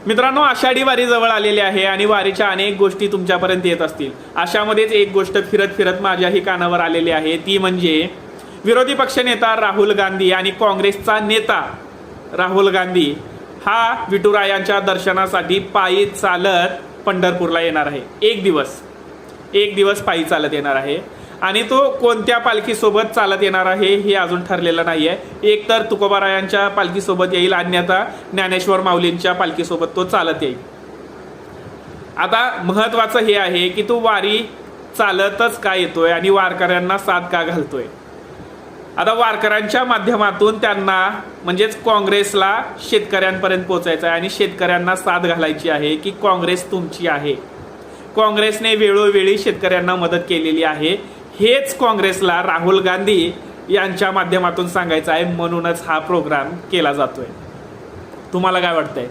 मित्रांनो, आषाढी वारी जवळ आलेली आहे आणि वारीच्या अनेक गोष्टी तुमच्यापर्यंत येत असतील. अशामध्येच एक गोष्ट फिरत फिरत माझ्याही कानावर आलेली आहे, ती म्हणजे विरोधी पक्षनेता राहुल गांधी आणि काँग्रेसचा नेता राहुल गांधी हा विठुरायांच्या दर्शनासाठी पायी चालत पंढरपूरला येणार आहे. एक दिवस पायी चालत येणार आहे आणि तो कोणत्या पालखीसोबत चालत येणार आहे हे अजून ठरलेलं नाही आहे. एक तर तुकोबारायांच्या पालखीसोबत येईल, अन्यथा ज्ञानेश्वर माऊलींच्या पालखीसोबत तो चालत येईल. आता महत्त्वाचं हे आहे की तो वारी चालतच का येतोय आणि वारकऱ्यांना साथ का घालतोय. आता वारकऱ्यांच्या माध्यमातून त्यांना म्हणजेच काँग्रेसला शेतकऱ्यांपर्यंत पोहोचायचं आहे आणि शेतकऱ्यांना साथ घालायची आहे की काँग्रेस तुमची आहे, काँग्रेसने वेळोवेळी शेतकऱ्यांना मदत केलेली आहे. हेच काँग्रेसला राहुल गांधी यांच्या माध्यमातून सांगायचं आहे, म्हणूनच हा प्रोग्राम केला जातोय. तुम्हाला काय वाटतंय?